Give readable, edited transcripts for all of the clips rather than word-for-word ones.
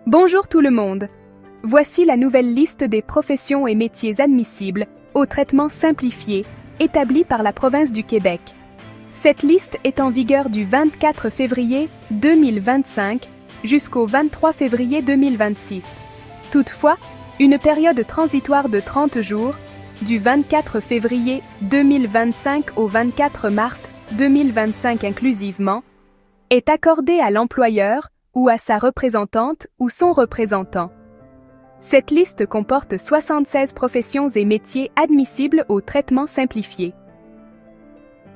Bonjour tout le monde. Voici la nouvelle liste des professions et métiers admissibles au traitement simplifié établie par la province du Québec. Cette liste est en vigueur du 24 février 2025 jusqu'au 23 février 2026. Toutefois, une période transitoire de 30 jours, du 24 février 2025 au 24 mars 2025 inclusivement, est accordée à l'employeur ou à sa représentante ou son représentant. Cette liste comporte 76 professions et métiers admissibles au traitement simplifié.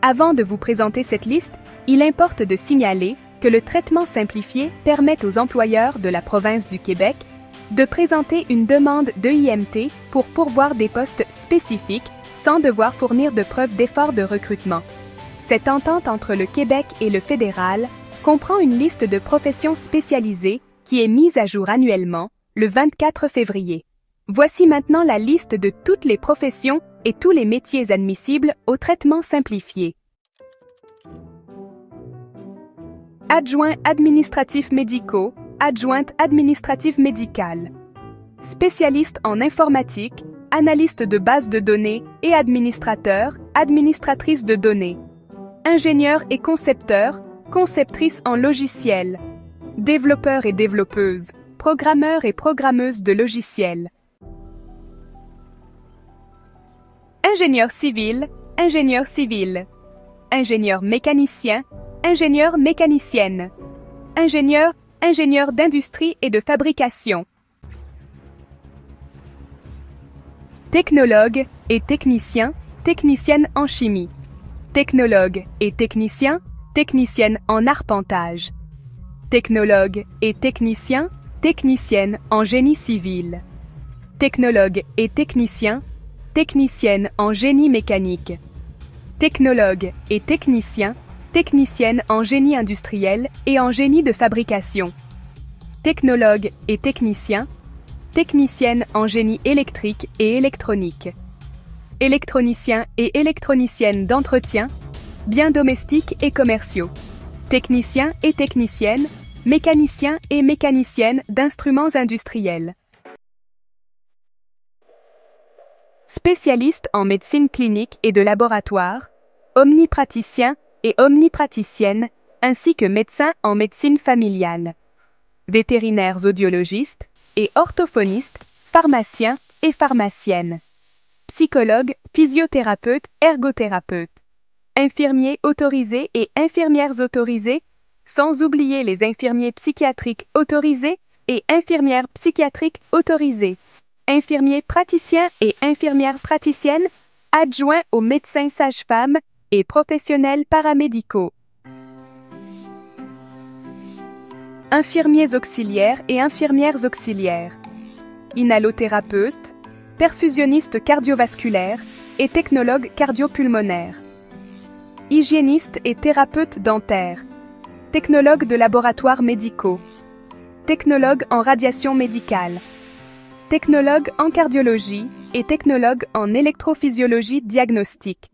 Avant de vous présenter cette liste, il importe de signaler que le traitement simplifié permet aux employeurs de la province du Québec de présenter une demande d'EIMT pour pourvoir des postes spécifiques sans devoir fournir de preuves d'effort de recrutement. Cette entente entre le Québec et le fédéral comprend une liste de professions spécialisées qui est mise à jour annuellement, le 24 février. Voici maintenant la liste de toutes les professions et tous les métiers admissibles au traitement simplifié. Adjoint administratif médicaux, adjointe administrative médicale. Spécialiste en informatique, analyste de base de données et administrateur, administratrice de données. Ingénieur et concepteur, conceptrice en logiciel. Développeur et développeuse, programmeur et programmeuse de logiciels. Ingénieur civil, ingénieur civil. Ingénieur mécanicien, ingénieur mécanicienne. Ingénieur, ingénieur d'industrie et de fabrication. Technologue et technicien, technicienne en chimie. Technologue et technicien, technicienne en arpentage. Technologue et technicien, technicienne en génie civil. Technologue et technicien, technicienne en génie mécanique. Technologue et technicien, technicienne en génie industriel et en génie de fabrication. Technologue et technicien, technicienne en génie électrique et électronique. Électronicien et électronicienne d'entretien, biens domestiques et commerciaux. Technicien et technicienne, mécanicien et mécanicienne d'instruments industriels. Spécialiste en médecine clinique et de laboratoire, omnipraticien et omnipraticienne, ainsi que médecin en médecine familiale. Vétérinaires audiologistes et orthophonistes, pharmaciens et pharmaciennes. Psychologues, physiothérapeutes, ergothérapeutes. Infirmiers autorisés et infirmières autorisées, sans oublier les infirmiers psychiatriques autorisés et infirmières psychiatriques autorisées. Infirmiers praticiens et infirmières praticiennes, adjoints aux médecins sages-femmes et professionnels paramédicaux. Infirmiers auxiliaires et infirmières auxiliaires. Inhalothérapeutes, perfusionnistes cardiovasculaires et technologues cardiopulmonaires. Hygiénistes et thérapeutes dentaires. Technologues de laboratoires médicaux. Technologues en radiation médicale. Technologues en cardiologie et technologues en électrophysiologie diagnostique.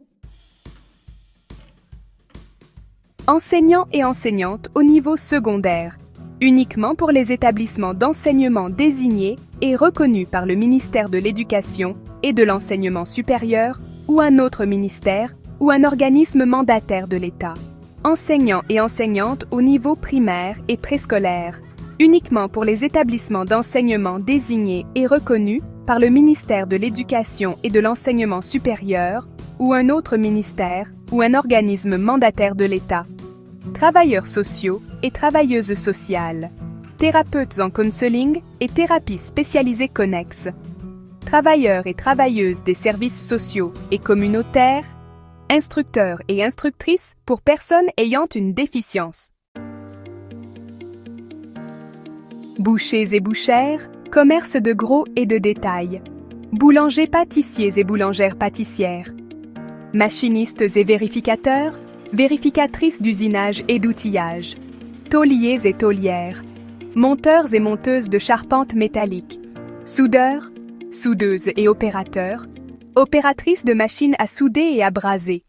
Enseignants et enseignantes au niveau secondaire, uniquement pour les établissements d'enseignement désignés et reconnus par le ministère de l'Éducation et de l'Enseignement supérieur ou un autre ministère ou un organisme mandataire de l'État. Enseignants et enseignantes au niveau primaire et préscolaire, uniquement pour les établissements d'enseignement désignés et reconnus par le ministère de l'Éducation et de l'Enseignement supérieur ou un autre ministère ou un organisme mandataire de l'État. Travailleurs sociaux et travailleuses sociales. Thérapeutes en counseling et thérapies spécialisées connexes. Travailleurs et travailleuses des services sociaux et communautaires. Instructeurs et instructrices pour personnes ayant une déficience. Bouchers et bouchères, commerce de gros et de détail. Boulangers-pâtissiers et boulangères-pâtissières. Machinistes et vérificateurs, vérificatrices d'usinage et d'outillage. Tauliers et taulières. Monteurs et monteuses de charpente métallique. Soudeurs, soudeuses et opérateurs. Opératrices de machines à souder et à braser.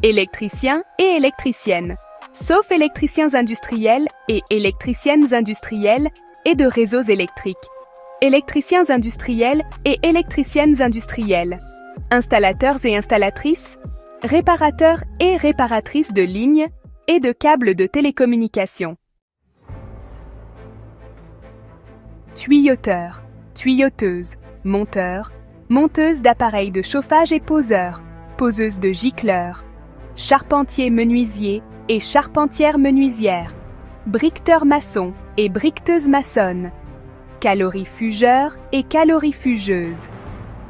Électriciens et électriciennes. sauf électriciens industriels et électriciennes industrielles et de réseaux électriques. Électriciens industriels et électriciennes industrielles. Installateurs et installatrices, réparateurs et réparatrices de lignes et de câbles de télécommunications. Tuyauteur, tuyauteuse, monteur, monteuse d'appareils de chauffage et poseur, poseuse de gicleurs, charpentier menuisier et charpentière menuisière, briqueteur maçon et briqueteuse maçonne, calorifugeur et calorifugeuse,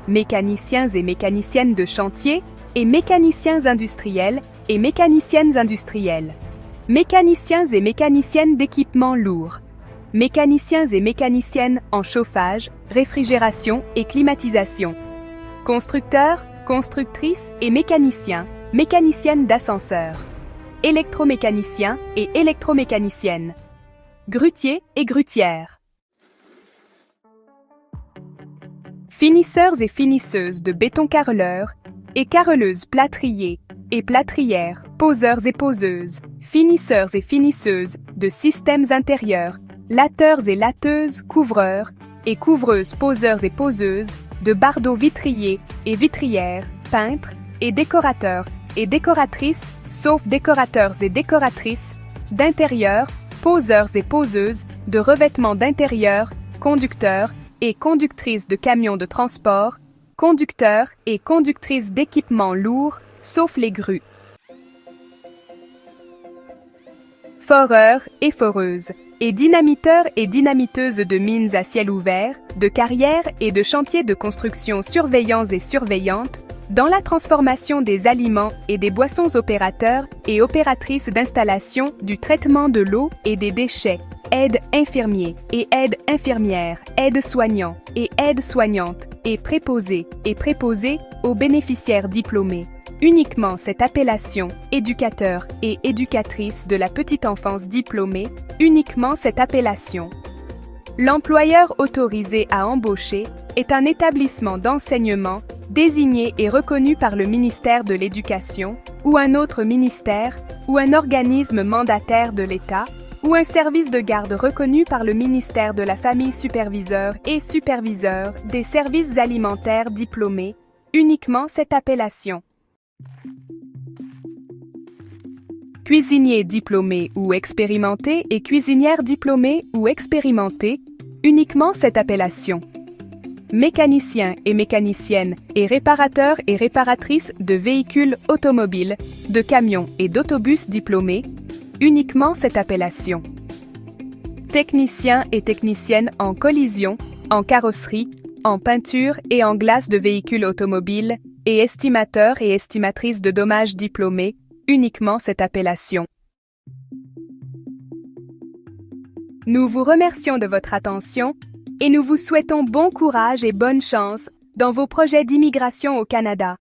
mécaniciens et mécaniciennes de chantier et mécaniciens industriels et mécaniciennes industrielles, mécaniciens et mécaniciennes d'équipements lourds, mécaniciens et mécaniciennes en chauffage, réfrigération et climatisation, constructeurs, constructrices et mécaniciens, mécaniciennes d'ascenseurs, électromécaniciens et électromécaniciennes, grutiers et grutières, finisseurs et finisseuses de béton carreleurs et carreleuses plâtriers et plâtrières, poseurs et poseuses, finisseurs et finisseuses de systèmes intérieurs, latteurs et latteuses, couvreurs et couvreuses, poseurs et poseuses de bardeaux vitriers et vitrières, peintres et décorateurs et décoratrices, sauf décorateurs et décoratrices, d'intérieur, poseurs et poseuses de revêtements d'intérieur, conducteurs et conductrices de camions de transport, conducteurs et conductrices d'équipements lourds, sauf les grues. Foreurs et foreuses, et dynamiteurs et dynamiteuses de mines à ciel ouvert, de carrières et de chantiers de construction surveillants et surveillantes, dans la transformation des aliments et des boissons, opérateurs et opératrices d'installation du traitement de l'eau et des déchets, aides infirmiers et aides infirmières, aides soignants et aides soignantes, et préposés aux bénéficiaires diplômés. Uniquement cette appellation, éducateur et éducatrice de la petite enfance diplômée, uniquement cette appellation. L'employeur autorisé à embaucher est un établissement d'enseignement désigné et reconnu par le ministère de l'Éducation ou un autre ministère ou un organisme mandataire de l'État ou un service de garde reconnu par le ministère de la Famille, superviseur et superviseur des services alimentaires diplômés, uniquement cette appellation. Cuisinier diplômé ou expérimenté et cuisinière diplômée ou expérimentée, uniquement cette appellation. Mécanicien et mécanicienne et réparateurs et réparatrices de véhicules automobiles, de camions et d'autobus diplômés, uniquement cette appellation. Technicien et technicienne en collision, en carrosserie, en peinture et en glace de véhicules automobiles, et estimateur et estimatrice de dommages diplômés, uniquement cette appellation. Nous vous remercions de votre attention et nous vous souhaitons bon courage et bonne chance dans vos projets d'immigration au Canada.